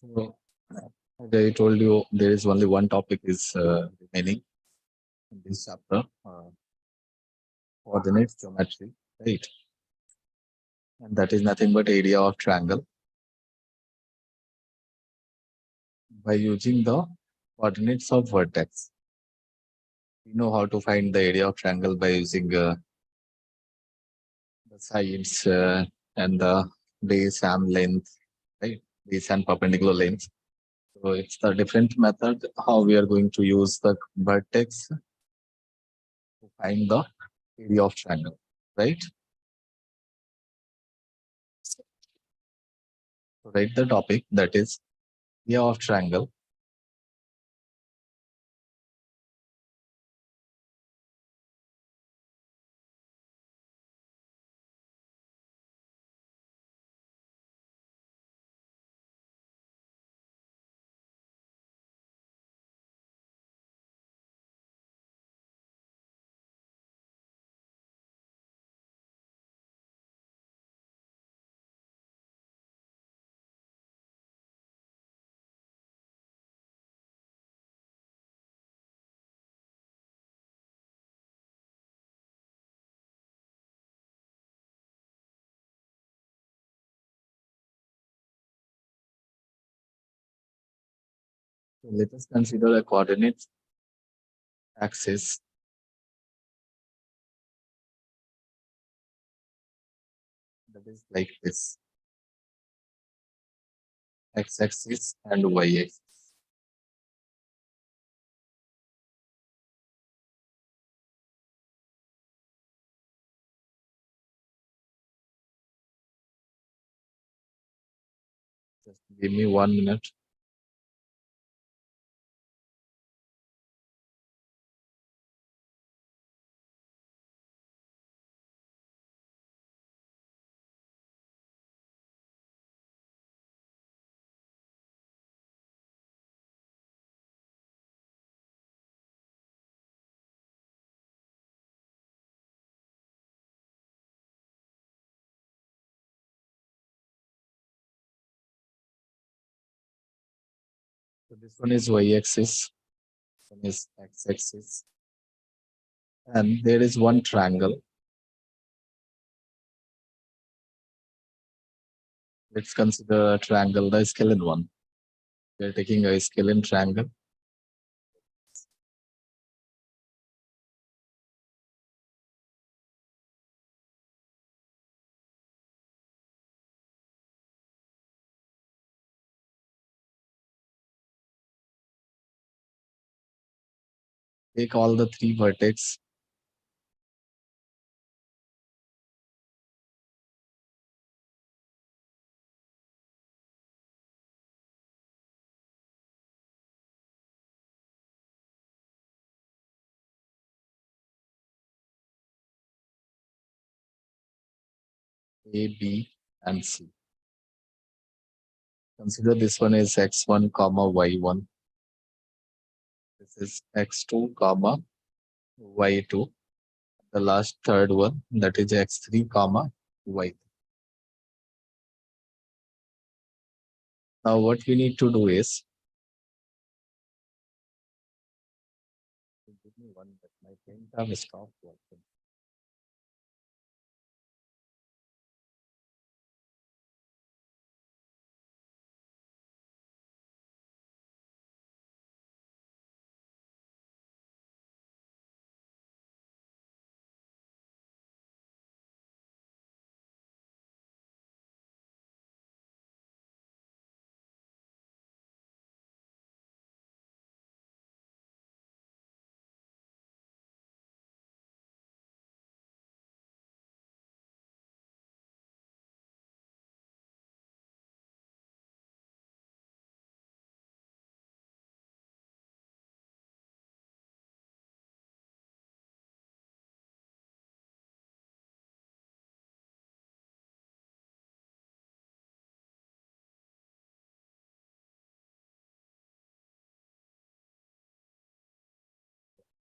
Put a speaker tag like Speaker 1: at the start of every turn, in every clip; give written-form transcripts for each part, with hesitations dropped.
Speaker 1: So, as I told you, there is only one topic is remaining in this chapter, coordinates geometry, right? And that is nothing but area of triangle. By using the coordinates of vertex, we know how to find the area of triangle by using the sides and the base and length, right? Base and perpendicular length. So it's the different method how we are going to use the vertex to find the area of triangle, right? So write the topic, that is area of triangle. So let us consider a coordinate axis that is like this, x-axis and y-axis. Just give me 1 minute. So this one is y-axis, this one is x-axis, and there is one triangle. Let's consider a triangle, the scalene one. We are taking a scalene triangle. Take all the three vertex. A, B, and C. Consider this one is x1, comma y1. This is x2, comma y2. The last third one, that is x3, comma y3. Now what we need to do is, give me 1 minute, my pen tab stopped working.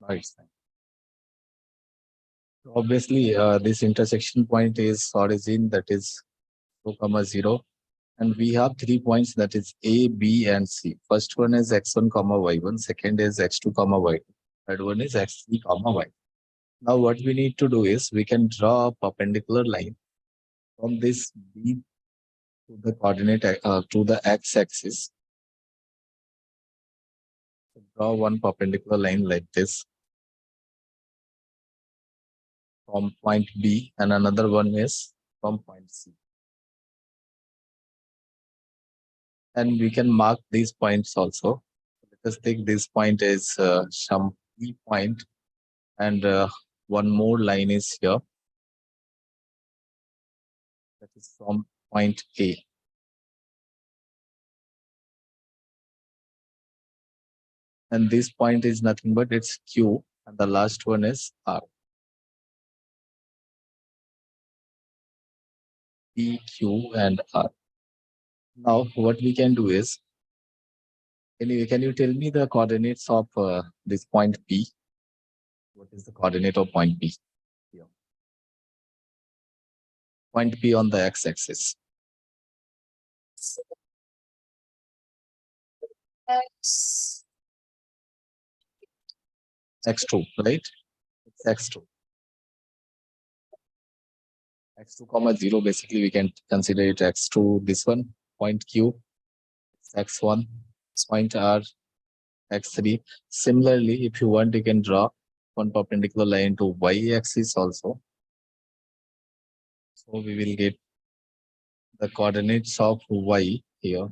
Speaker 1: Now it's fine. So obviously, this intersection point is origin, that is 2, 0. And we have 3 points, that is A, B, and C. First one is x1, comma y1. Second is x2, comma y2. Third one is x3, comma y. Now what we need to do is we can draw a perpendicular line from this B to the coordinate to the x-axis. So draw one perpendicular line like this from point B, and another one is from point C. And we can mark these points also. Let us take this point as some E point, and one more line is here, that is from point A. And this point is nothing but it's Q, and the last one is R. P, Q, and R. Now what we can do is, can you tell me the coordinates of this point P? What is the coordinate of point P? Here. Point P on the x-axis. X2, right? It's X2. X2, comma 0, basically we can consider it X2, this one, point Q, X1, point R, X3. Similarly, if you want, you can draw one perpendicular line to y-axis also. So we will get the coordinates of y here.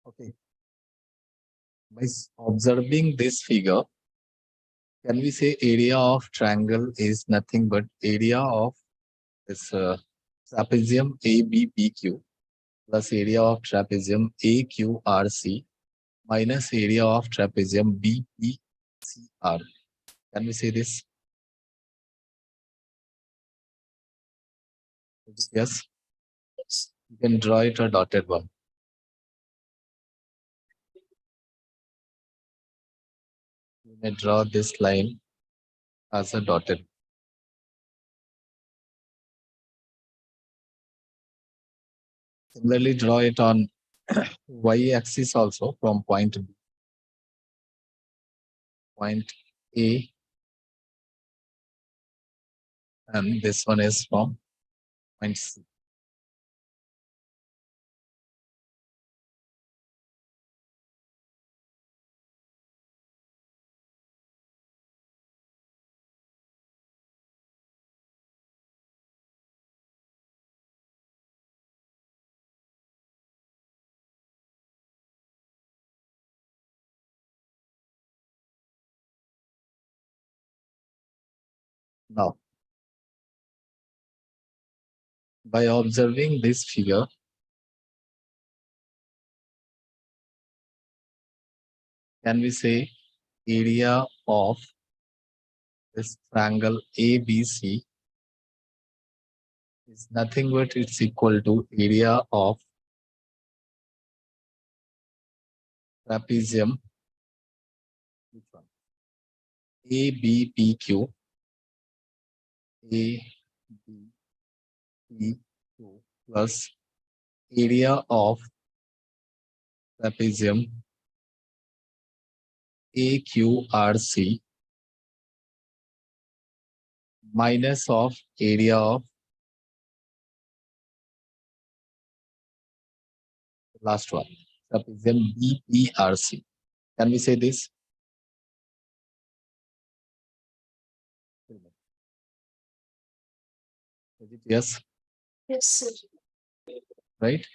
Speaker 1: Okay. By observing this figure, can we say area of triangle is nothing but area of this trapezium ABPQ plus area of trapezium AQRC minus area of trapezium BPCR. Can we say this? Yes. You can draw it a dotted one. You may draw this line as a dotted. Similarly, draw it on y-axis also from point B, point A, and this one is from point C. Now, by observing this figure, can we say area of this triangle ABC is nothing but it's equal to area of trapezium ABPQ, ABPQ plus area of trapezium AQRC minus of area of last one, trapezium BPRC. Can we say this? Yes.
Speaker 2: Yes, sir.
Speaker 1: Right.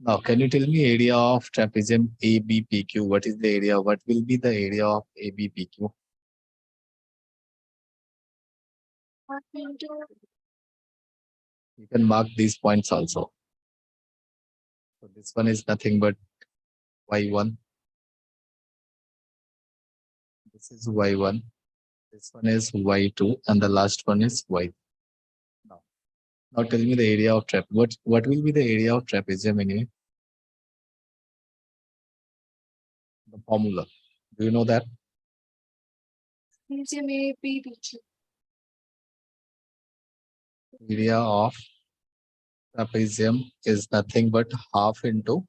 Speaker 1: Now, can you tell me area of trapezium ABPQ? What is the area? What will be the area of ABPQ? You can mark these points also. So this one is nothing but y1. This is y1. This one is y2, and the last one is y. Now tell me the area of trap. What will be the area of trapezium anyway? The formula. Do you know that? Area of trapezium is nothing but half into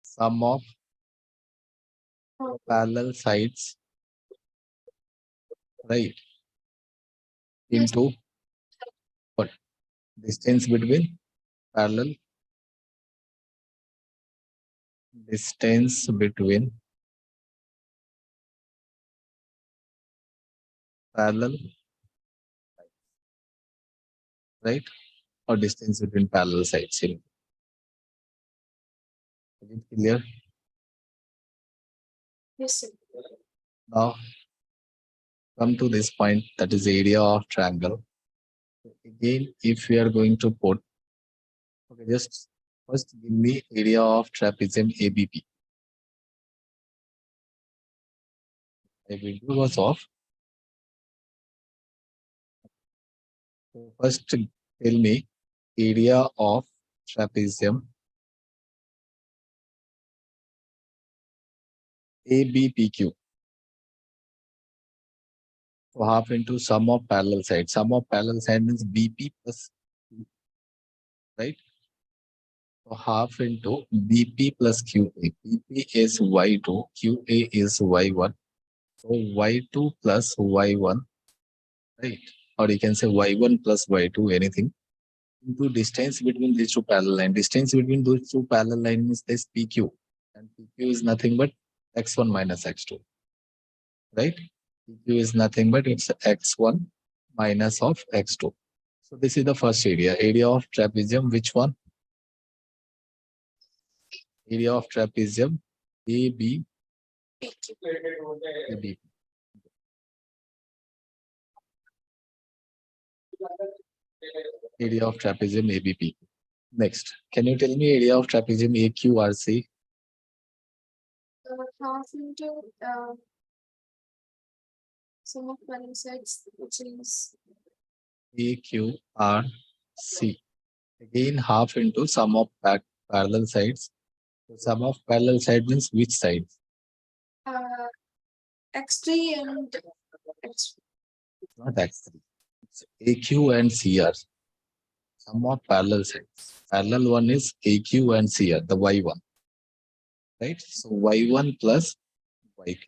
Speaker 1: sum of parallel sides, right? Into what? Distance between parallel, distance between parallel, right? Or distance between parallel sides. Is it clear?
Speaker 2: Yes, sir.
Speaker 1: Now come to this point, that is area of triangle. Again, if we are going to put, okay, just first give me area of trapezium ABP. The video was off. So first tell me area of trapezium ABPQ. So half into sum of parallel sides. Sum of parallel side means BP plus Q, right? So half into BP plus QA. BP is Y2, QA is Y1. So Y2 plus Y1, right? Or you can say Y1 plus Y2, anything, into distance between these two parallel lines. Distance between those two parallel lines means this PQ. And PQ is nothing but X1 minus X2, right? PQ is nothing but it's X1 minus of X2. So this is the first area. Area of trapezium, which one? Area of trapezium AB. AB. Area of trapezium ABP. Next, can you tell me area of trapezium AQRC?
Speaker 2: Half into sum of parallel sides, which is
Speaker 1: AQRC. Again, half into sum of parallel sides. So sum of parallel side means which side?
Speaker 2: X3 and X.
Speaker 1: Not X3. It's AQ and CR. Sum of parallel sides. Parallel one is AQ and CR, the Y1. Right? So Y1 plus Y2.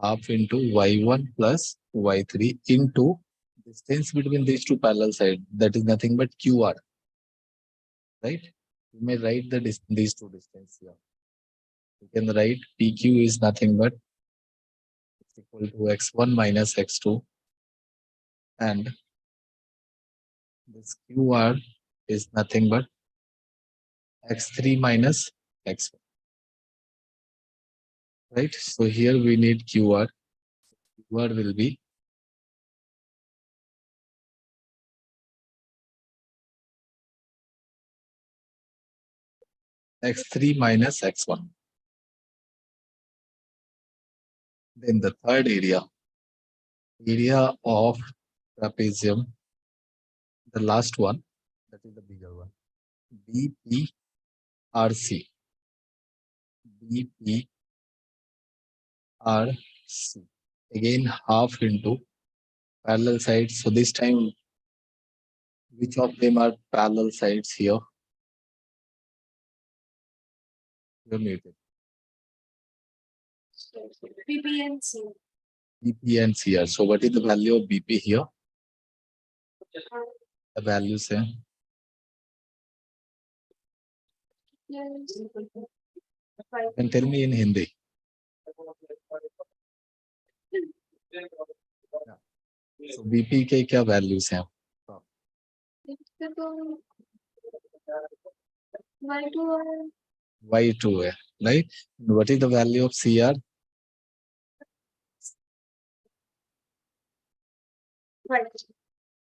Speaker 1: Half into Y1 plus Y3 into distance between these two parallel sides. That is nothing but QR. Right? You may write these two distance here. You can write PQ is nothing but it's equal to X1 minus X2, and this QR is nothing but X3 minus X1. Right? So here we need QR. QR will be X3 minus X1. Then the third area of trapezium, the last one, that is the bigger one, BPRC. BPRC. Again, half into parallel sides. So this time, which of them are parallel sides here? You're muted.
Speaker 2: BP and C.
Speaker 1: BP and CR. So what is the value of BP here? The value say you can tell me in Hindi. So BP के क्या values हैं? Y2 है, right? What is the value of CR?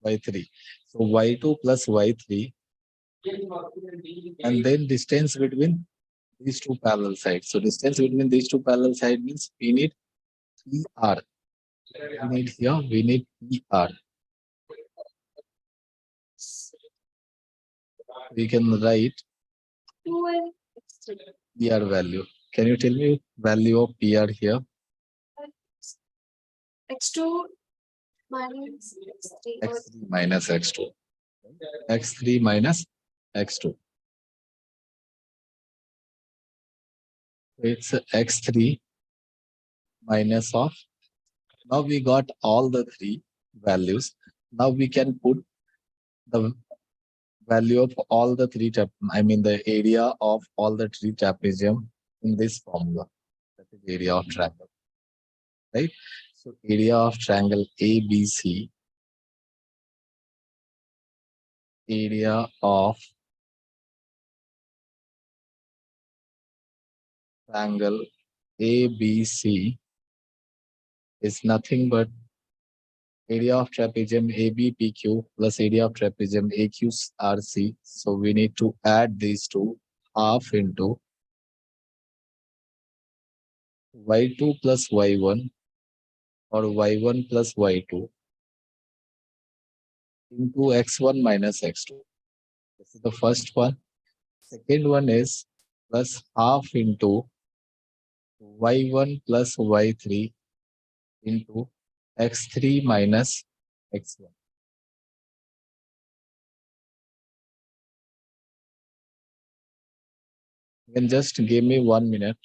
Speaker 1: Y3. So Y2 plus Y3, and then distance between these two parallel sides. So distance between these two parallel sides means we need PR. We need PR. We can write PR value. Can you tell me value of PR here?
Speaker 2: X2 minus X3.
Speaker 1: X3 minus X2. x3 minus x2. It's x3 minus of. Now we got all the three values. Now we can put the value of all the three the area of all the three trapezium in this formula. That is area of triangle, right? So area of triangle ABC, area of triangle ABC is nothing but area of trapezium ABPQ plus area of trapezium AQRC. So we need to add these two, half into y2 plus y1 or y1 plus y2 into x1 minus x2. This is the first one. Second one is plus half into y1 plus y3 into x3 minus x1. You can just give me 1 minute.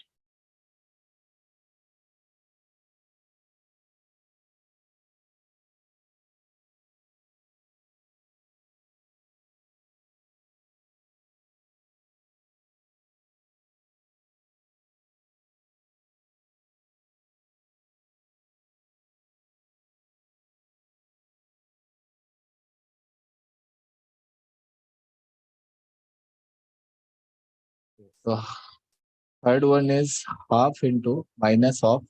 Speaker 1: So third one is half into minus of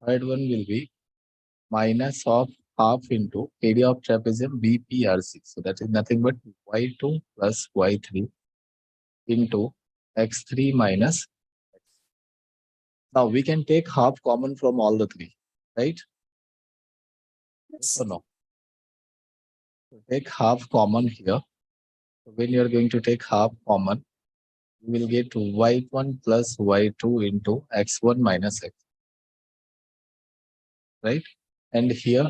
Speaker 1: third one will be minus of half into area of trapezium BPRC. So that is nothing but y2 plus y3 into x3 minus. Now we can take half common from all the three, right? Yes or no? So take half common here. So when you are going to take half common, you will get y1 plus y2 into x1 minus x, right? And here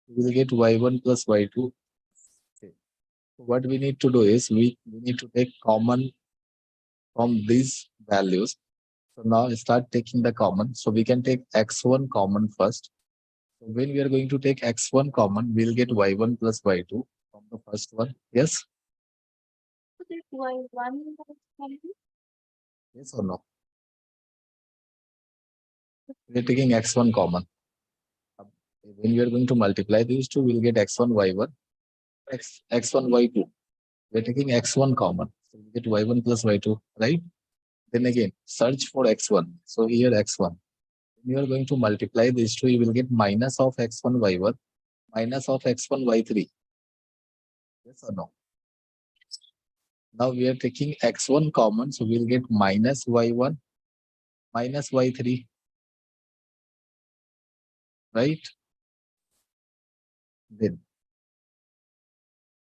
Speaker 1: we will get y1 plus y2. Okay. So what we need to do is we need to take common from these values. So now start taking the common. So we can take x1 common first. So when we are going to take x1 common, we'll get y1 plus y2 from the first one. Yes?
Speaker 2: Y1.
Speaker 1: Yes or no? We're taking x1 common. When we are going to multiply these two, we'll get x1, y1, x1, y2. We're taking x1 common. So we get y1 plus y2, right? Then again, search for x1. So here x1. When you are going to multiply these two, you will get minus of x1, y1, minus of x1, y3. Yes or no? Now we are taking x1 common, so we'll get minus y1, minus y3, right? Then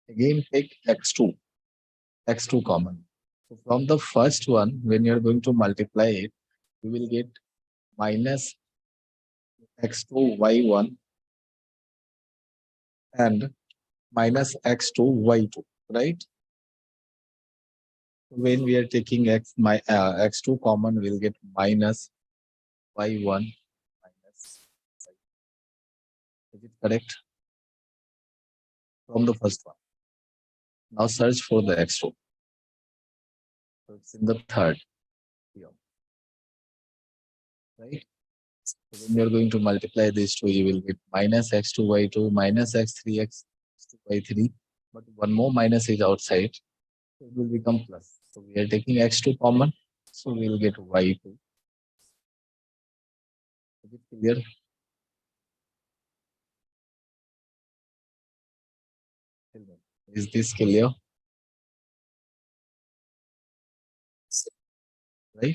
Speaker 1: again take x2 common. So from the first one, when you're going to multiply it, you will get minus x2 y1 and minus x2 y2, right? When we are taking x2 common, we'll get minus y1 minus y2. Is it correct? From the first one. Now search for the x2. So it's in the third here, right? So when you're going to multiply these two, you will get minus x2 y2 minus x3 x2 y3. But one more minus is outside, so it will become plus. So we are taking x2 common, so we will get y2. Is it clear? Is this clear? Right?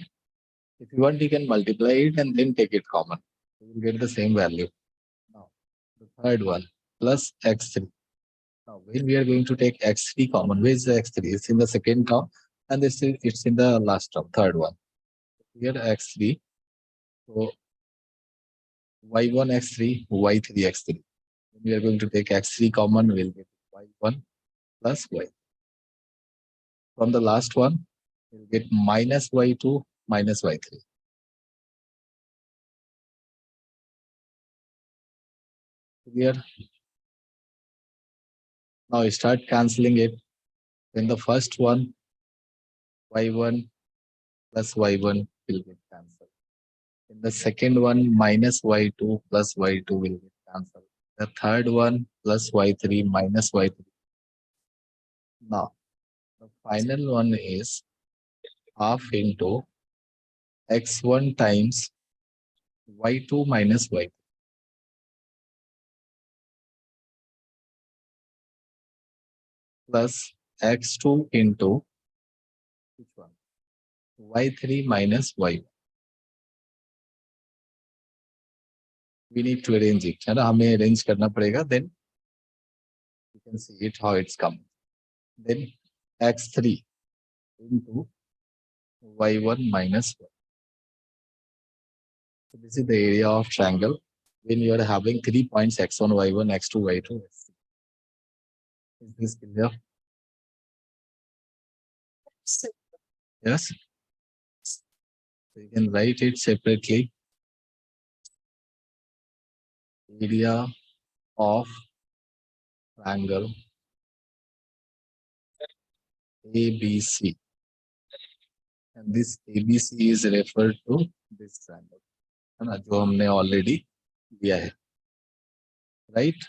Speaker 1: If you want, you can multiply it and then take it common. You will get the same value. Now, the third one, plus x3. Now, when we are going to take x3 common, where is the x3? It's in the second term, and it's in the last term, third one. here x3. So y1 x3, y3 x3. We are going to take x3 common, we'll get y1 plus y. From the last one, we'll get minus y2 minus y3. Clear? Now you start cancelling it. In the first one, y1 plus y1 will get cancelled. In the second one, minus y2 plus y2 will get cancelled. The third one, plus y3 minus y3. Now, the final one is half into x1 times y2 minus y2. Plus x2 into which one? y3 minus y1. We need to arrange it. है ना? हमें arrange करना पड़ेगा. Then you can see it how it's coming. Then x3 into y1 minus y. So this is the area of triangle when you are having 3 points x1, y1, x2, y2. Is this clear?
Speaker 2: So,
Speaker 1: Yes. So you can write it separately. Area of triangle ABC. And this ABC is referred to this triangle. है ना? जो हमने already लिया है. Right?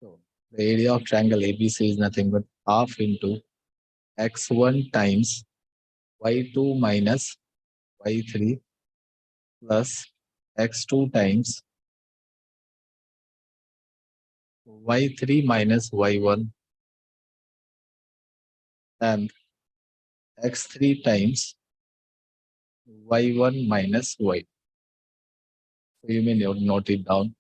Speaker 1: So the area of triangle ABC is nothing but half into x1 times y2 minus y3 plus x2 times y3 minus y1 and x3 times y1 minus y. So you may note it down.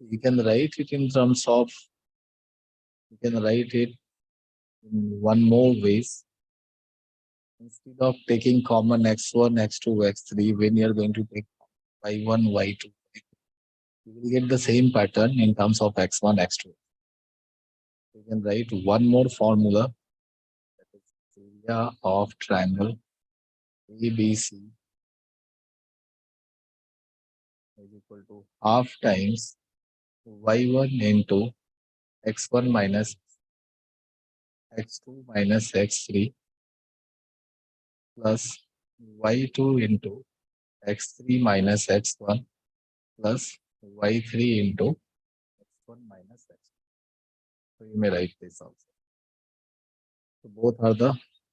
Speaker 1: You can write it in terms of, you can write it in one more ways. Instead of taking common x1, x2, x3, when you are going to take y1, y2, you will get the same pattern in terms of x1, x2. You can write one more formula, that is area of triangle ABC is equal to half times y1 into x1 minus x2 minus x3 plus y2 into x3 minus x1 plus y3 into x1 minus x2. So you may write this also. So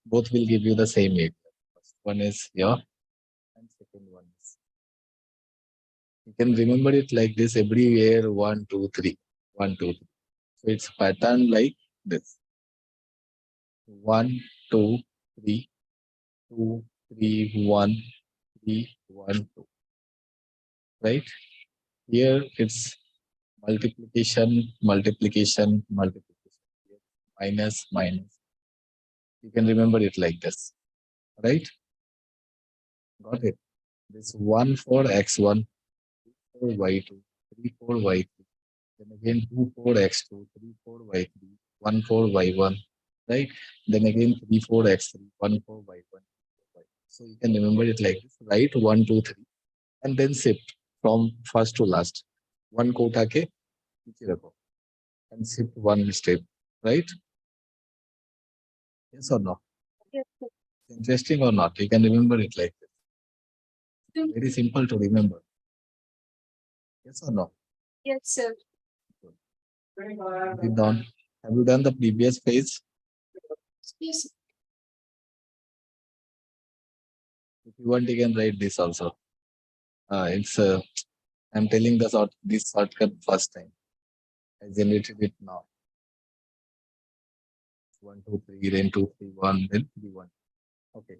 Speaker 1: both will give you the same area. First one is here and second one is. You can remember it like this everywhere 1, 2, 3. 1, 2, 3. So it's pattern like this. 1, 2, 3, 2, 3, 1, 3, 1, 2. Right? Here it's multiplication, multiplication, multiplication. Minus, minus. You can remember it like this. Right? Got it? This 1 for x1, 4 y2, 3 4 y3. Then again 2 4 x2, 3 4 y3, 1 4 y1. Right? Then again 3 4 x3, 1 4 y1. So you can remember it like this. Write 1, 2, 3. And then shift from first to last. One को उठा के नीचे रखो and shift one step, right? Yes or no?
Speaker 2: yes, sir.
Speaker 1: Interesting or not? You can remember it like this. Very simple to remember. Yes or no?
Speaker 2: Yes, sir.
Speaker 1: Write it down. Have you done the previous page?
Speaker 2: Yes.
Speaker 1: If you want, you can write this also. It's I'm telling this shortcut first time. I generated it now. 1, 2, 3, then 2, 3, 1, then 3, 1. Okay.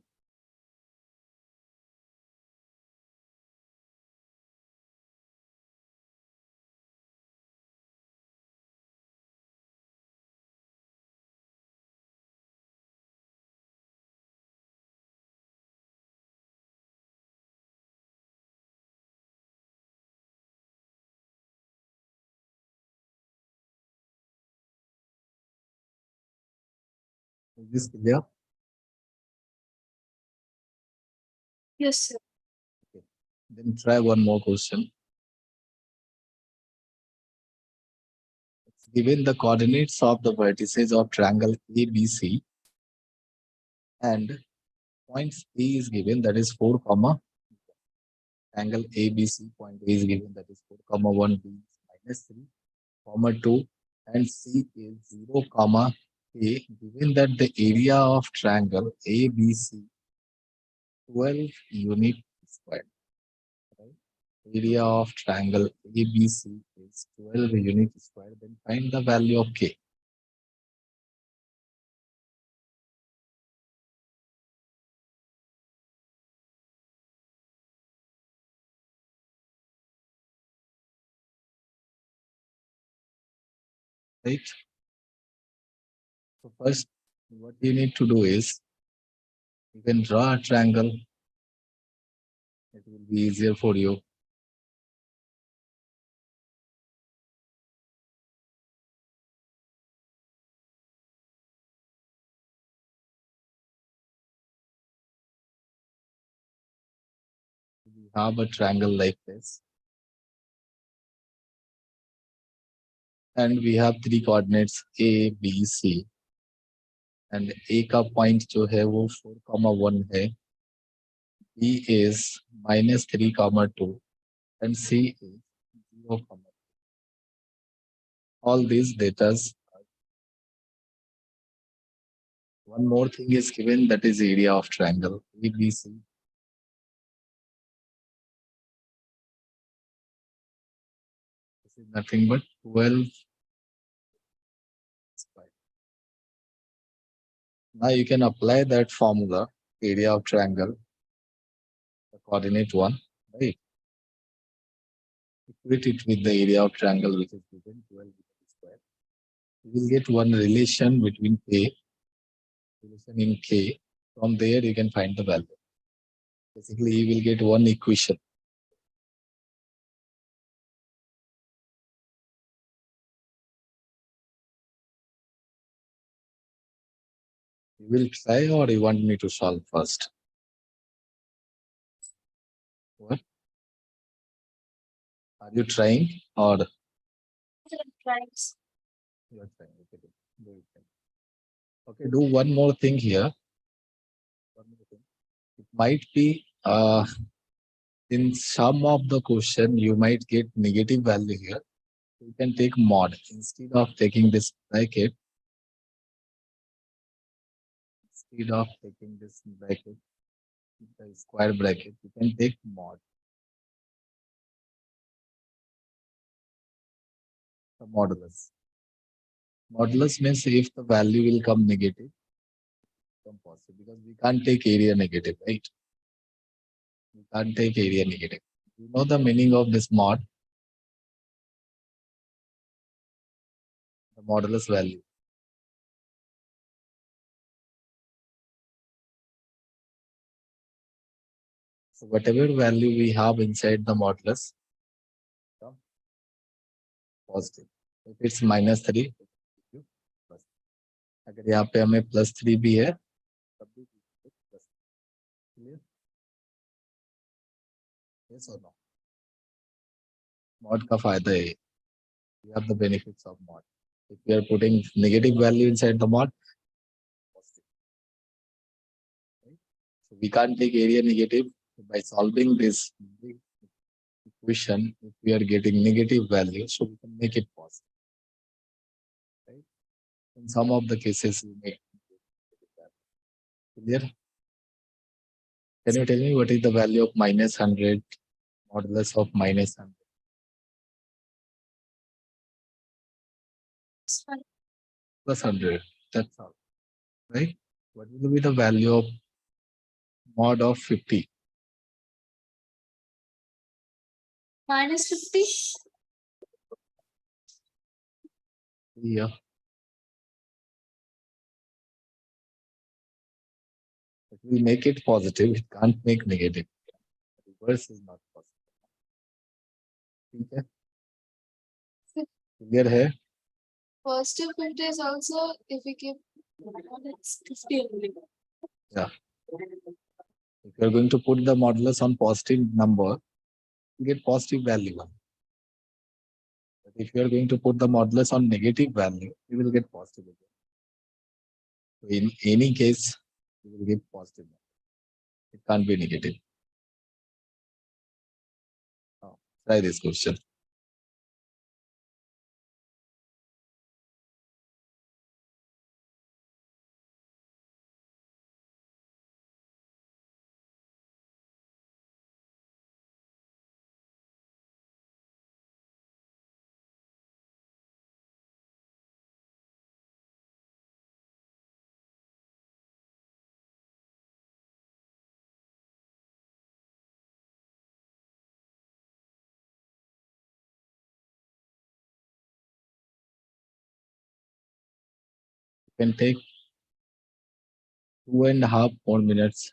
Speaker 1: Is this clear?
Speaker 2: Yes, sir.
Speaker 1: Then try one more question. It's given the coordinates of the vertices of triangle ABC and points A is given, that is 4 comma angle ABC. Point A is given, that is 4 comma 1, B is minus 3 comma 2, and C is 0 comma A. Given that the area of triangle ABC 12 unit square, right? Area of triangle ABC is 12 unit square. Then find the value of K. Right? So first, what you need to do is you can draw a triangle. It will be easier for you. We have a triangle like this, and we have three coordinates A, B, C. And A का point जो है वो 4, 1 है. B is -3, 2, and C is 0, 2. All these datas. One more thing is given, that is area of triangle ABC. This is nothing but 12 square. Now you can apply that formula, area of triangle, the coordinate 1, right? Equate it with the area of triangle, which is given 12 square. You will get one relation between K, relation in K. From there, you can find the value. Basically, you will get one equation. You will try, or you want me to solve first? What? Are you trying, or
Speaker 2: Thanks.
Speaker 1: you are trying? Okay, do it. Okay, do one more thing here. One more thing. It might be in some of the question you might get negative value here. You can take mod instead of taking this bracket. Instead of taking this bracket, the square bracket, you can take mod. The modulus. Modulus means if the value will come negative, become positive, because we can't take area negative, right? We can't take area negative. You know the meaning of this mod? The modulus value. So whatever value we have inside the modulus, become positive. If it's -3, अगर यहाँ पे हमें +3 भी है, तब भी plus. Clear? Yes or no? Mod का फायदा है. We have the benefits of mod. If we are putting negative value inside the mod, positive. Right? So we can't take area negative. By solving this equation, if we are getting negative value, so we can make it positive. Right? In some of the cases, we make clear. Can you tell me what is the value of -100, modulus of -100? +100. That's all. Right? What will be the value of mod of 50?
Speaker 2: -50.
Speaker 1: Yeah. It will make it positive. It can't make negative. Reverse is not possible. ठीक है? Clear है?
Speaker 2: Positive filter is also if we keep That's 50 only.
Speaker 1: Yeah. If you're going to put the modulus on positive number, you get positive value 1. But if you are going to put the modulus on negative value, you will get positive again. So in any case, you will get positive. It can't be negative. Now, try this question. You can take 2.5 more minutes.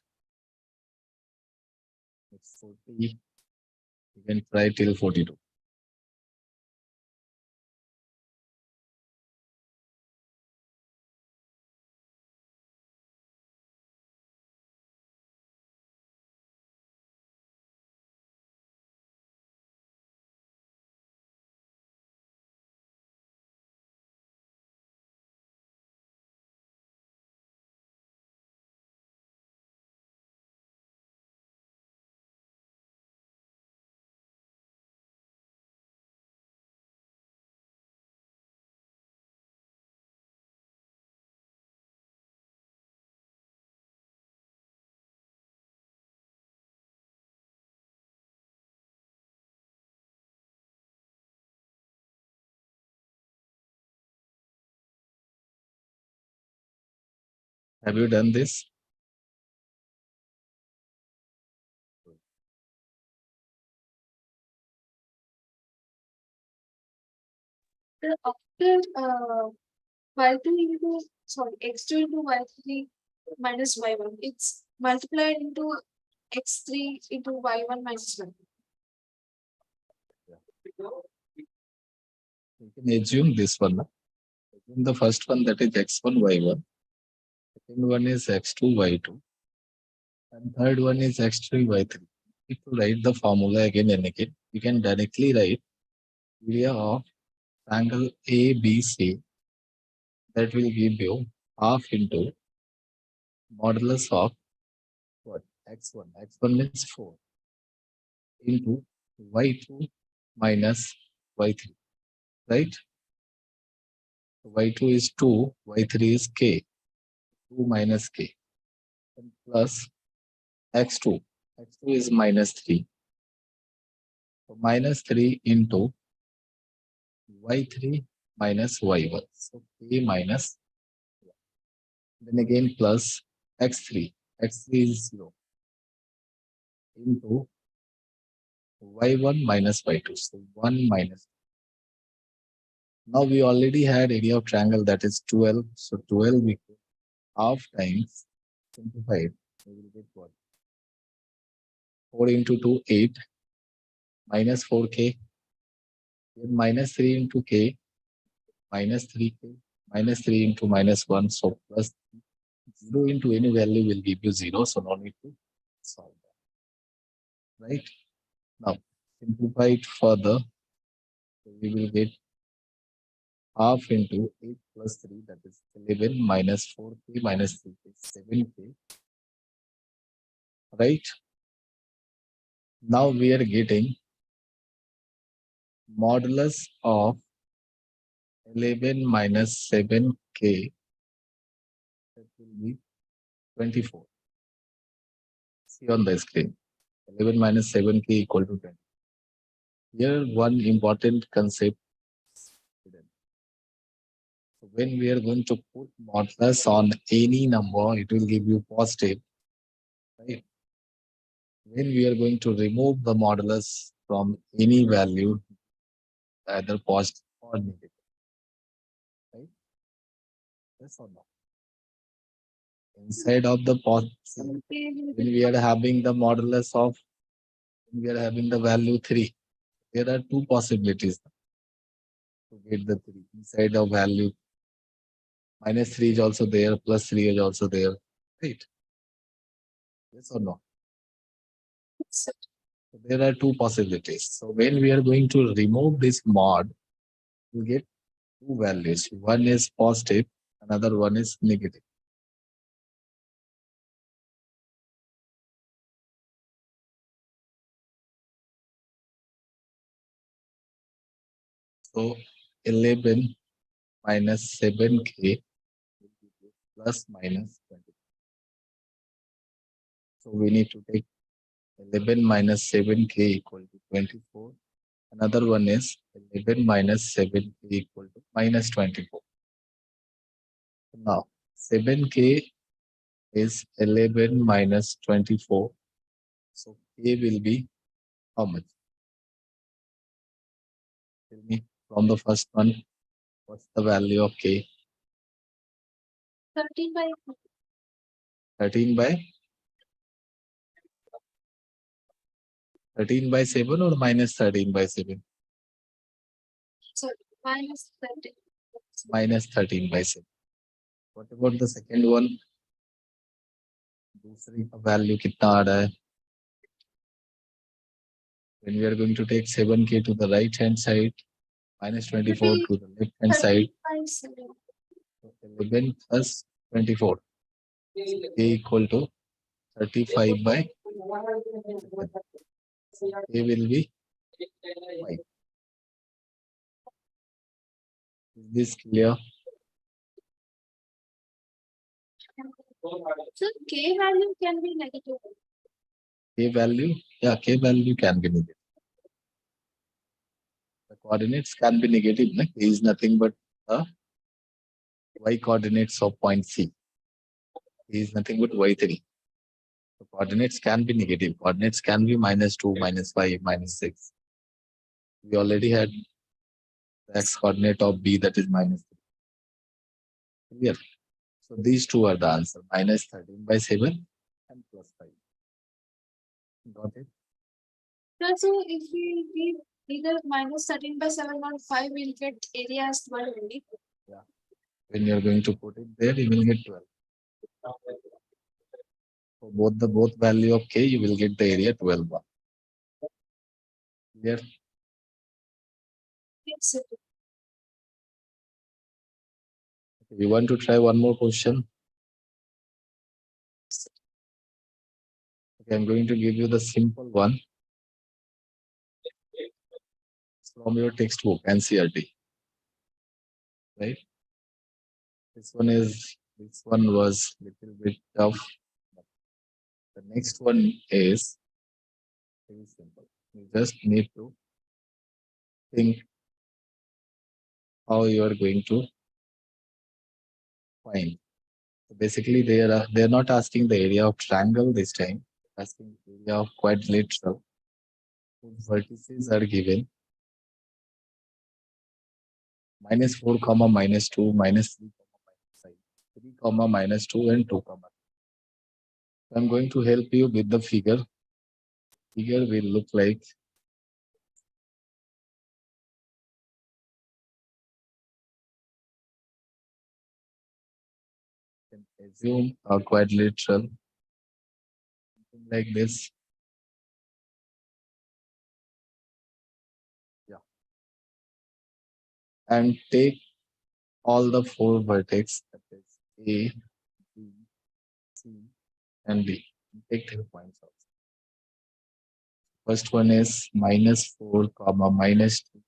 Speaker 1: It's 40. You can try till 42. Have you done this?
Speaker 2: After y2 into x2 into y3 minus y1, it's multiplied into x3 into y1 minus 1.
Speaker 1: You can assume this one. Assume the first one, that is x1, y1. Second one is x2, y2. And third one is x3, y3. If you write the formula again and again, you can directly write area of triangle ABC, that will give you half into modulus of what? X1. X1 means 4 into y2 minus y3, right? Y2 is 2, y3 is k, 2 minus k, and plus x2. X2 is minus 3. So minus 3 into y3 minus y1. So k minus, then again plus x3. X3 is 0 into y1 minus y2. So 1 minus. Now we already had area of triangle, that is 12. So 12 equals half times simplified. We will get what? 4 into 2, 8 minus 4k. Then minus 3 into k minus 3k minus 3 into minus 1. So plus 0 into any value will give you 0. So no need to solve that. Right? Now simplify it further. So we will get half into 8 plus 3, that is 11 minus 4k minus 3k, 7k. Right? Now we are getting modulus of 11 minus 7k, that will be 24. See on the screen. 11 minus 7k equal to 20. Here one important concept. So when we are going to put modulus on any number, it will give you positive. Right? When we are going to remove the modulus from any value, either positive or negative. Right? Yes or no? Inside of the positive, when we are having the modulus of, when we are having the value 3, there are two possibilities to get the 3 inside of value -3 is also there, +3 is also there, right? Yes or no?
Speaker 2: So
Speaker 1: So there are two possibilities. So when we are going to remove this mod, we get two values. One is positive, another one is negative. So 11 minus 7k plus minus 20. So we need to take 11 minus 7k equal to 24. Another one is 11 minus 7k equal to minus 24. Now 7k is 11 minus 24. So k will be how much? Tell me from the first one, what's the value of k?
Speaker 2: 13 by
Speaker 1: 13 by 7 or minus 13 by 7?
Speaker 2: sorry, minus 13.
Speaker 1: Minus 13 by 7. What about the second one? दूसरी का value कितना आ रहा है? When we are going to take 7k to the right hand side, minus 24 to the left hand side, 11 plus 24, k equal to 35 by 7. So k will be 5. Is this clear?
Speaker 2: So k value can be negative.
Speaker 1: K value, yeah, k value can be negative. The coordinates can be negative. K is nothing but the y coordinates of point C. K is nothing but y3. The coordinates can be negative. Coordinates can be -2, -5, -6. We already had the x coordinate of B, that is -3. Clear? So these two are the answer, minus 13 by 7 and plus 5. Got it?
Speaker 2: So if we give either minus 13 by 7 or 5, we'll get area as 12 only.
Speaker 1: Yeah. When you're going to put it there, you will get 12. For both value of k, you will get the area 12. Clear?
Speaker 2: Yes.
Speaker 1: You want to try one more question? Okay, I'm going to give you the simple one from your textbook, NCERT. Right? This one was little bit tough. The next one is very simple. You just need to think how you are going to find. So basically, they're not asking the area of triangle this time. They're asking the area of quadrilateral whose vertices are given -4, -2, -3, -5, 3, -2, and 2, So I'm going to help you with the figure. Figure will look like assume a quadrilateral something like this. Yeah. And take all the 4 vertex, that is A, B, C, and D. Take 3 points also. First one is -4, -2.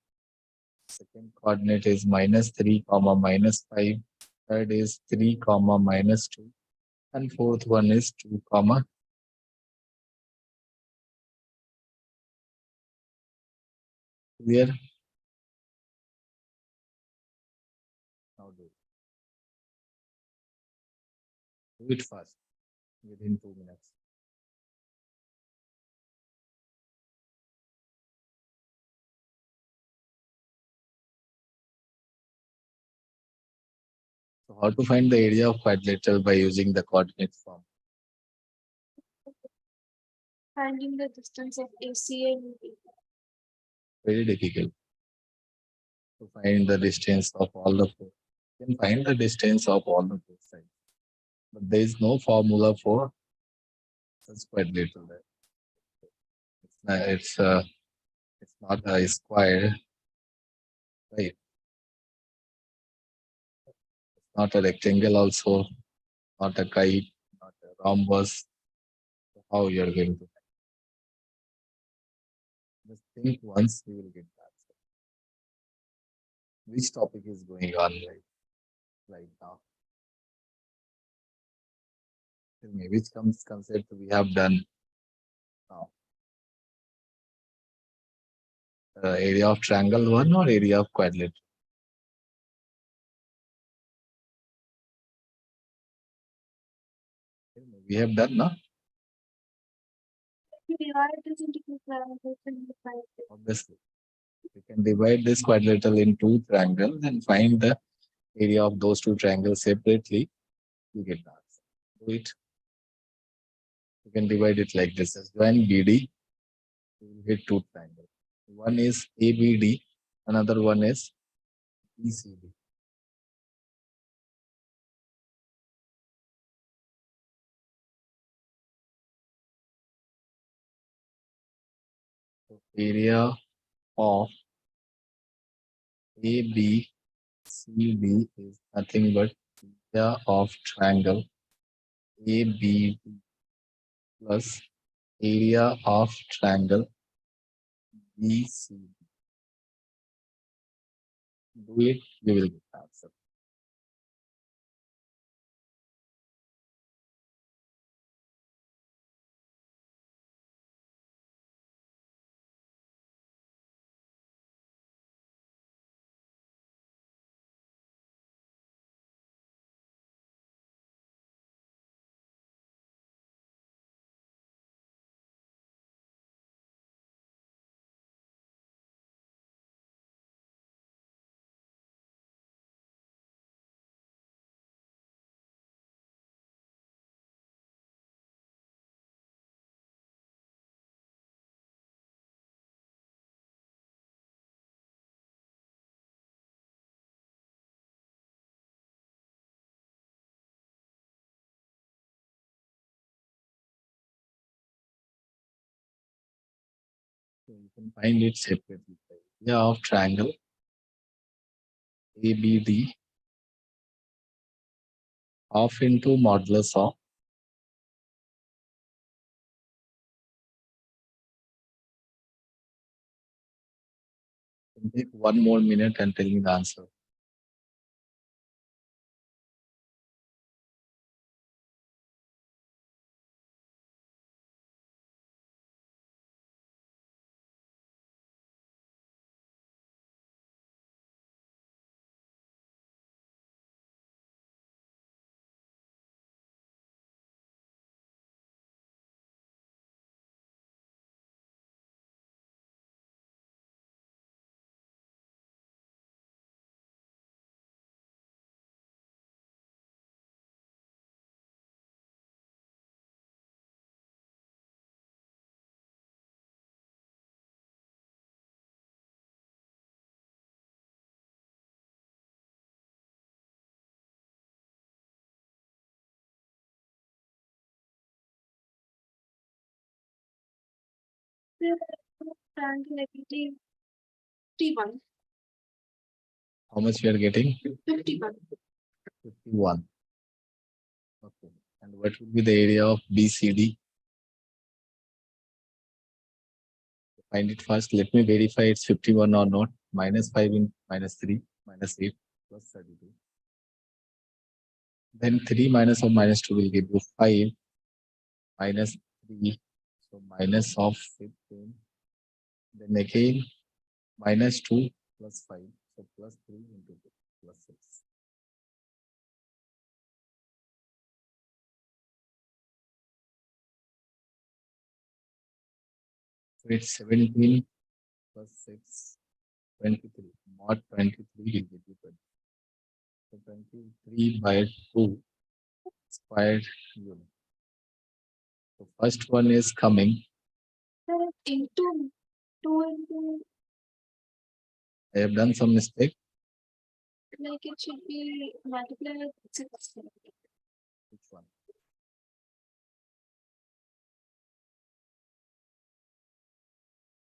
Speaker 1: Second coordinate is -3, -5. Third is 3, -2. And fourth one is 2, Clear? Now do it fast within 2 minutes. So how to find the area of quadrilateral by using the coordinate form?
Speaker 2: Finding the distance of AC and B.
Speaker 1: Very difficult to find the distance of all the 4. You can find the distance of all the two sides. But there is no formula for such quadrilateral. It's not a square, right? It's not a rectangle also, not a kite, not a rhombus. So how you're going to just think once you will get that. Which topic is going on right now? Tell me which concept we have done now. Area of triangle one or area of quadrilateral? We have done now.
Speaker 2: We divide this into two triangles and divide it.
Speaker 1: Obviously, we can divide this quadrilateral in two triangles and find the area of those two triangles separately. You get the answer. Do it. You can divide it like this. As join BD, you will get two triangles. One is ABD, another one is ECD. So area of ABCD is nothing but area of triangle ABD plus area of triangle BCD. Do it, you will get the answer. So you can find it separately. Area of triangle ABD half into modulus of take 1 more minute and tell me the answer.
Speaker 2: We have two triangle equity 51.
Speaker 1: How much we are getting?
Speaker 2: 51.
Speaker 1: 51. Okay. And what would be the area of BCD? Find it first. Let me verify it's 51 or not. Minus 5 in minus 3, minus 8, plus 32. Then 3 minus of minus 2 will give you 5, minus 3. So minus of 15. Then again, minus 2 plus 5. So plus 3 into 2 plus 6. So it's 17 plus 6, 23. Mod 23 will give you 20. So 23 by 2 squared unit. So first one is coming.
Speaker 2: Into 2 into
Speaker 1: I have done some mistake.
Speaker 2: like it should be multiplied with 6.
Speaker 1: Which one?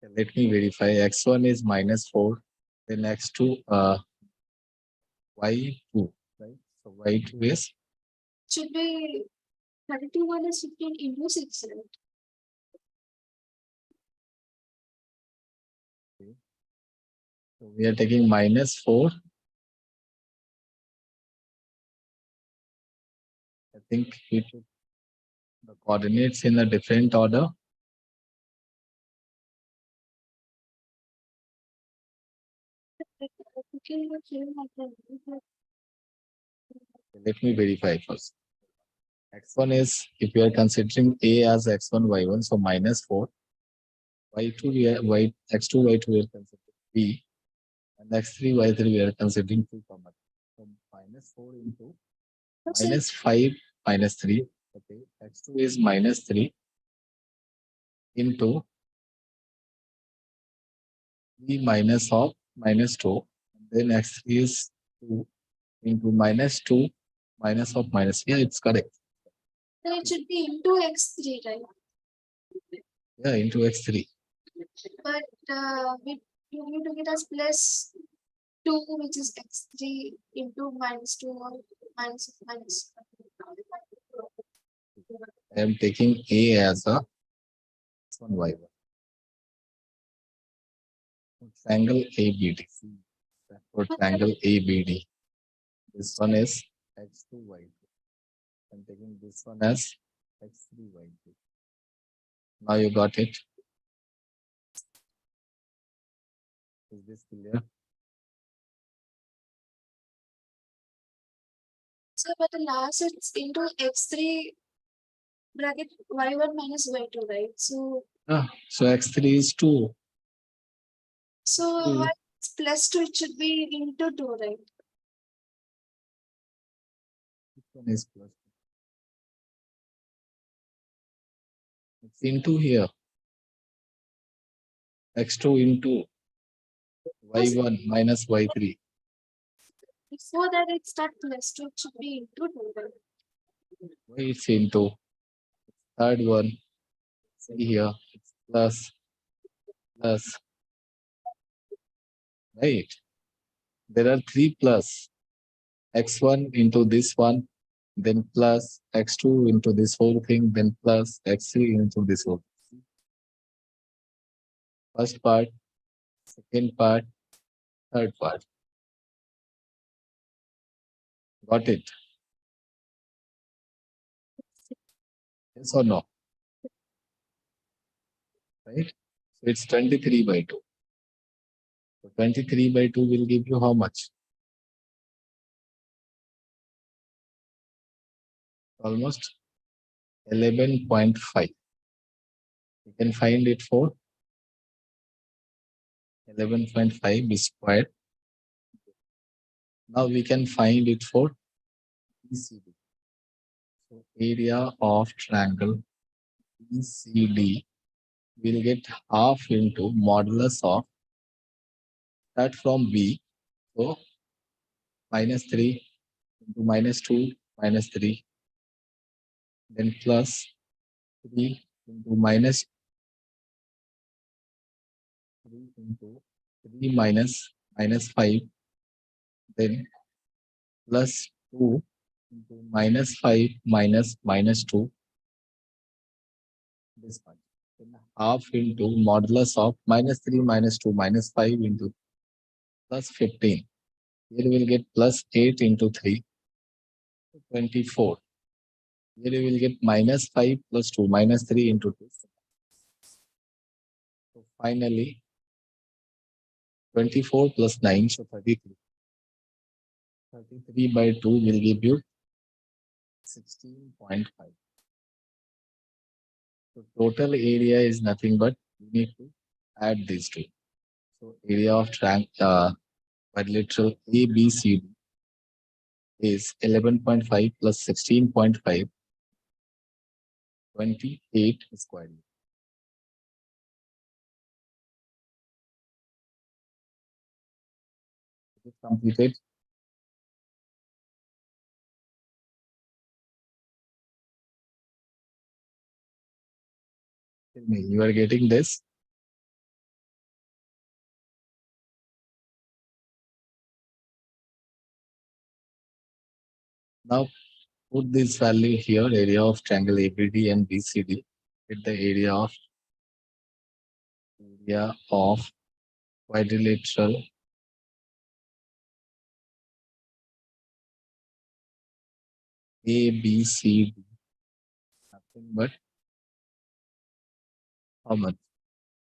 Speaker 1: Okay, let me verify. X1 is -4, then X2, Y2, right? So Y2 is
Speaker 2: Should be 32 minus 15 into 6, right?
Speaker 1: so we are taking -4. I think we took the coordinates in a different order. Let me verify first. X1 is, if we are considering A as X1, Y1, so -4. Y2, X2, Y2, we are considering B. And X3, Y3, we are considering 2, so -4 into -5, -3. Okay, X2 is -3 into 3 minus of -2. And then X3 is 2 into -2 minus of minus. Yeah, it's correct.
Speaker 2: So it should be into x3, right?
Speaker 1: Yeah, into X3.
Speaker 2: But you need to get us plus 2, which is x3 into -2 or minus.
Speaker 1: I am taking A as a X1, Y1. Triangle ABD. For triangle ABD. This one is X2, Y2. I'm taking this one as X3, Y2. Now you got it. Is this clear?
Speaker 2: So but the last it's into x3 bracket y1 minus y2, right? So
Speaker 1: So X3 is 2.
Speaker 2: what's plus 2, it should be into 2, right?
Speaker 1: This one is plus 2. It's into here. X2 into Y1 minus Y3.
Speaker 2: Before that it's not plus 2, it should be into 2, right?
Speaker 1: Why it's into? Third one. See here. It's plus. Right. There are 3 plus. X1 into this one, then plus X2 into this whole thing, then plus X3 into this whole thing. First part, second part, third part. Got it? Yes or no? Right? So it's 23/2. So 23/2 will give you how much? Almost 11.5. You can find it for 11.5 squared. Now we can find it for ECD. So area of triangle ECD will get half into modulus of, start from B. So -3 into -2 -3, then plus 3 into -3 into 3 minus -5, then plus 2 into -5 minus -2, this much. Then half into modulus of -3 -2 -5 into plus 15. Here we will get plus 8 into 3, 24. Here we will get -5 plus 2, -3 into 2. So finally, 24 plus 9, so 33. 33/2 will give you 16.5. So total area is nothing but you need to add these two. So area of quadrilateral ABCD is 11.5 plus 16.5, 28 square. Is it completed? Tell me, you are getting this? Now put this value here, area of triangle ABD and BCD, with the area of quadrilateral ABCD, nothing but how much?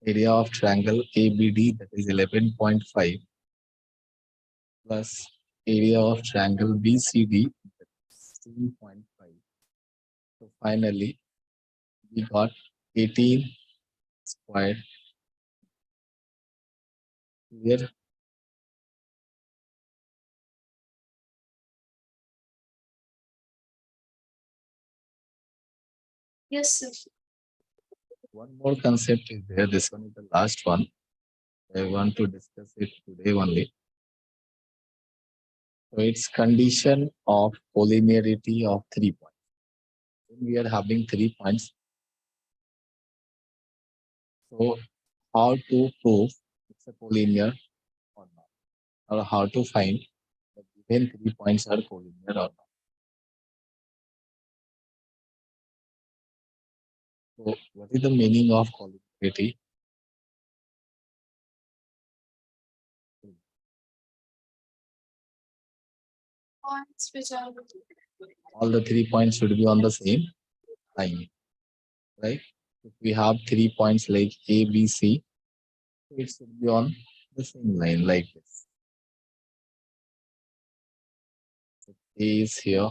Speaker 1: Area of triangle ABD, that is 11.5, plus area of triangle BCD, that is 16.5. So finally, we got 18 squared here.
Speaker 2: Yes, sir.
Speaker 1: One more concept is there. This one is the last one. I want to discuss it today only. So it's condition of collinearity of 3 points. When we are having 3 points, so how to prove it's a collinear or not, or how to find that given 3 points are collinear or not. So what is the meaning of collinearity?
Speaker 2: Points which are
Speaker 1: All the 3 points should be on the same line, right? If we have 3 points like A, B, C, it should be on the same line like this. So A is here,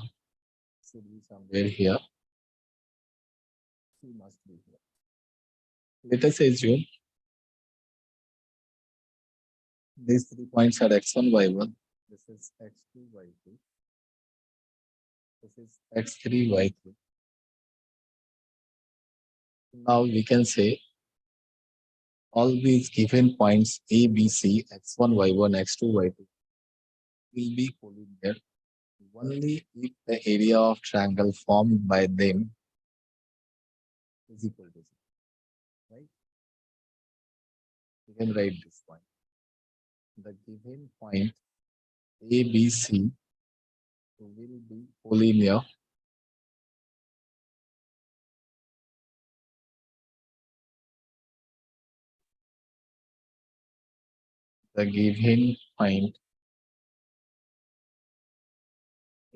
Speaker 1: should be somewhere here, C must be here. Let us assume these 3 points are x1, y1, this is x2, y2, this is x3, y3. Now we can say all these given points A, B, C, x1, y1, x2, y2 will be collinear only if the area of triangle formed by them is equal to 0, right? You can write this point. The given point A, B, C will be collinear the given point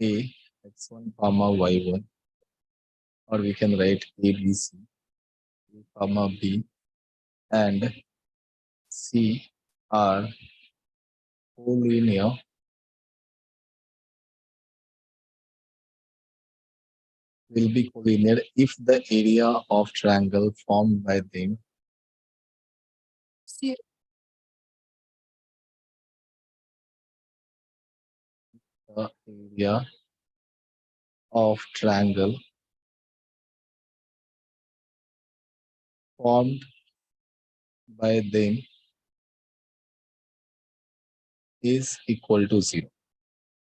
Speaker 1: A, x1, comma, y1, or we can write A, B, C, A, comma, B, and C are collinear will be collinear if the area of triangle formed by them
Speaker 2: zero.
Speaker 1: the area of triangle formed by them is equal to 0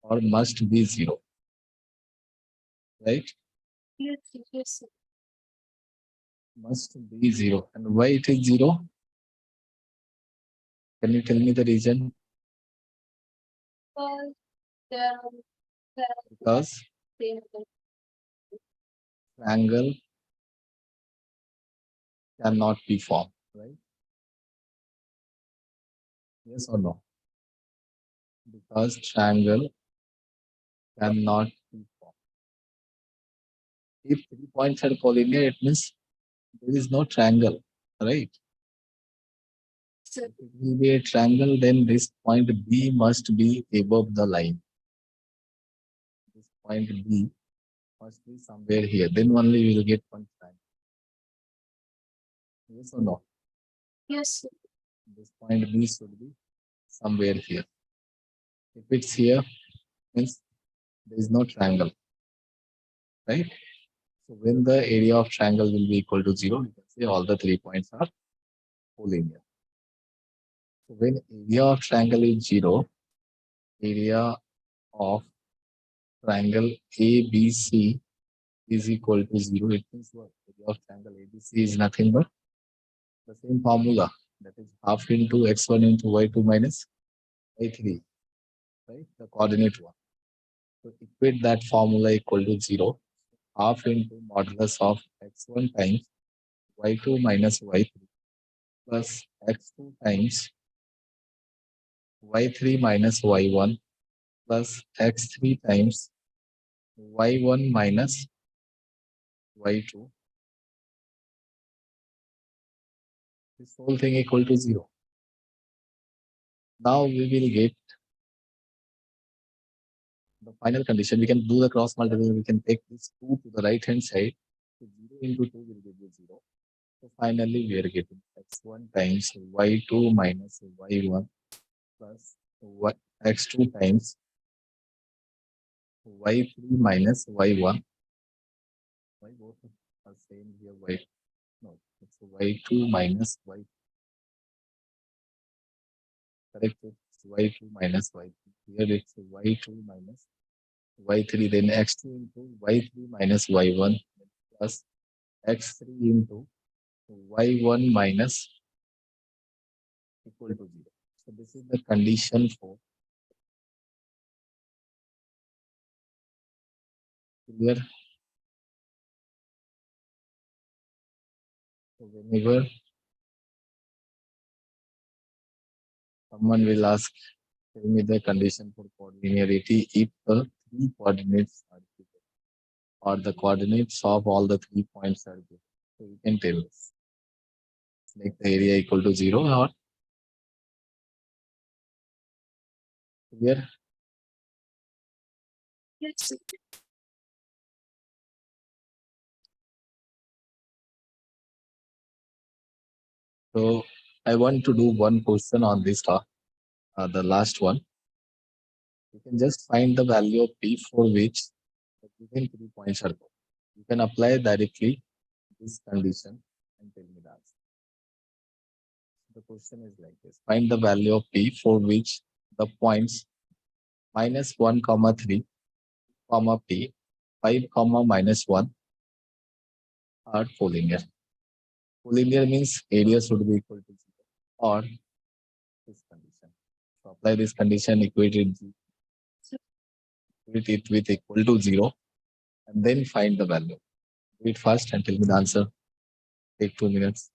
Speaker 1: or must be 0, right?
Speaker 2: Yes, sir. Yes, sir.
Speaker 1: Must be 0. And why it is 0? Can you tell me the reason?
Speaker 2: Well, there are
Speaker 1: Because
Speaker 2: there
Speaker 1: triangle cannot be formed, right? Yes or no? Because triangle cannot be formed. If 3 points are collinear, it means there is no triangle, right?
Speaker 2: sir.
Speaker 1: If it will be a triangle, then this point B must be above the line. This point B must be somewhere here. Then only we will get one triangle. Yes or no?
Speaker 2: Yes, sir.
Speaker 1: This point B should be somewhere here. If it's here, means there is no triangle, right? So when the area of triangle will be equal to 0, you can say all the 3 points are collinear. So when area of triangle is 0, area of triangle ABC is equal to 0. It means what? Area of triangle ABC is nothing but The same formula, that is half into x1 into y2 minus y3, right? The coordinate one. So equate that formula equal to 0, half into modulus of x1 times y2 minus y3 plus x2 times y3 minus y1 plus x3 times y1 minus y2. This whole thing equal to 0. Now we will get the final condition. We can do the cross multiplication. We can take this 2 to the right hand side. So 0 into 2 will give you 0. So finally, we are getting x1 times y2 minus y1 plus x2 times y3 minus y1. Why both are same here? Y no, it's y2 minus y. Correct. It's y2 minus y3. Here it's y2 minus y3. Then x2 into y3 minus y1 plus x3 into y1 minus equal to 0. So this is the condition for clear. So whenever someone will ask, tell me the condition for collinearity if the three coordinates are given or the coordinates of all the 3 points are given. So you can tell us. Make the area equal to 0 or clear.
Speaker 2: Yes.
Speaker 1: So I want to do one question on this talk, the last one. You can just find the value of P for which the given 3 points are given. You can apply directly this condition and tell me the answer. The question is like this. Find the value of P for which the points minus 1, comma 3, comma P, 5, comma minus 1 are collinear. Collinear means area should be equal to 0 or this condition. So apply this condition, equate it with equal to 0 and then find the value. Do it fast and tell me the answer. Take 2 minutes.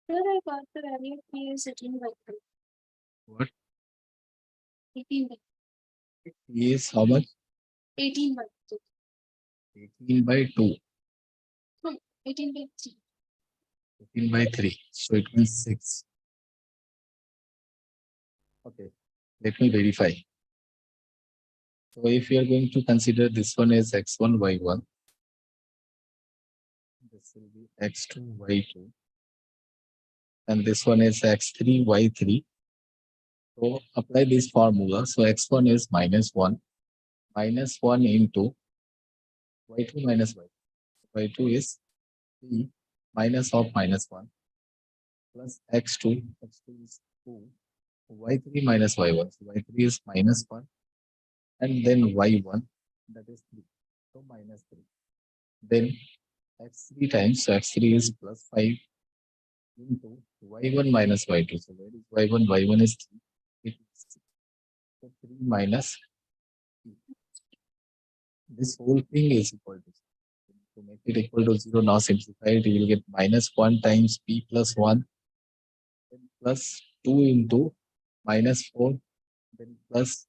Speaker 2: Here I got the value of P is 18 by 3.
Speaker 1: What
Speaker 2: 18 by
Speaker 1: is how much?
Speaker 2: 18 by 3.
Speaker 1: 18 by 2.
Speaker 2: No, 18 by 3.
Speaker 1: 18 by 3. So it means 6. Okay. Let me verify. So if you are going to consider this one as x1, y1, this will be x2, y2. And this one is x3, y3. So apply this formula. So x1 is -1 into y2 minus y2. Y2 is 3 minus of -1 plus x2. X2 is 2. Y3 minus y1. So y3 is -1. And then y1, that is 3. So -3. Then x3 times, so x3 is +5 into y1 minus y2. So where is y1? Y1 is 3. It is 3. So 3 minus 3. This whole thing is equal to 0. To make it equal to 0, now simplify it, you will get -1 times p plus 1, then plus 2 into -4, then plus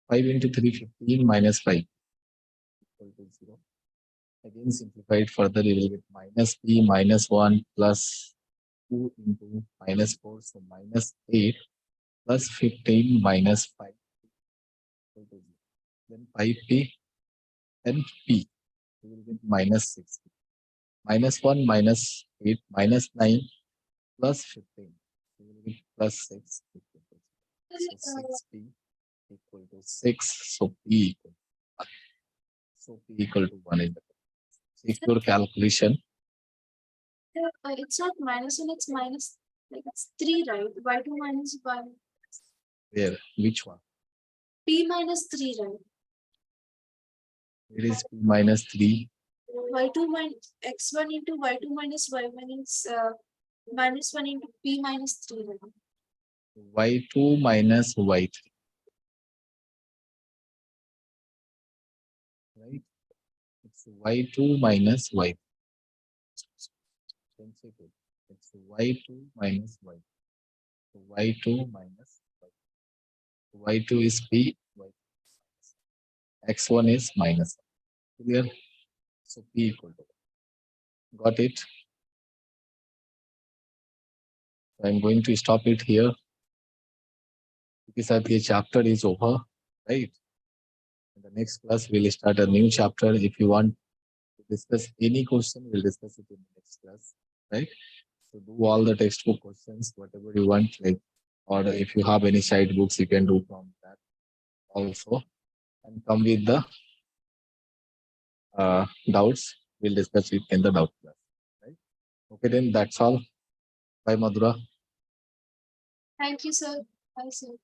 Speaker 1: 5 into 3, 15 minus 5 equal to 0. Again, simplify it further, you will get minus p minus 1 plus 2 into -4, so -8 plus 15 minus 5 equal to 0. Then 5p and p, you will get -6. -1 minus 8 minus 9 plus 15. You will get +6 equal to 0. So 6p equal to 6. So p equal to 1. So p equal to 1 is the secure calculation.
Speaker 2: It's not -1, it's minus, like it's 3, right? Y2 minus y.
Speaker 1: Where? Which one?
Speaker 2: P minus 3, right?
Speaker 1: It is p minus 3.
Speaker 2: Y2 minus x1 into y2 minus y1 is -1 into p minus 3, right?
Speaker 1: y2 minus y3. Right? It's y2 minus y3. It's y2 minus y3. So y2 minus y3. Y2 is p, y2 is minus. X1 is minus. Clear? So p equal to 1. Got it? I'm going to stop it here. Because the chapter is over, right? In the next class, we'll start a new chapter. If you want to discuss any question, we'll discuss it in the next class, right? So do all the textbook questions, whatever you want, like, or if you have any side books, you can do from that also, and come with the doubts. We'll discuss it in the doubt class, right? Okay, then that's all. Bye, Madhura.
Speaker 2: Thank you, sir. Bye, sir.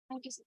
Speaker 2: Thank you, sir.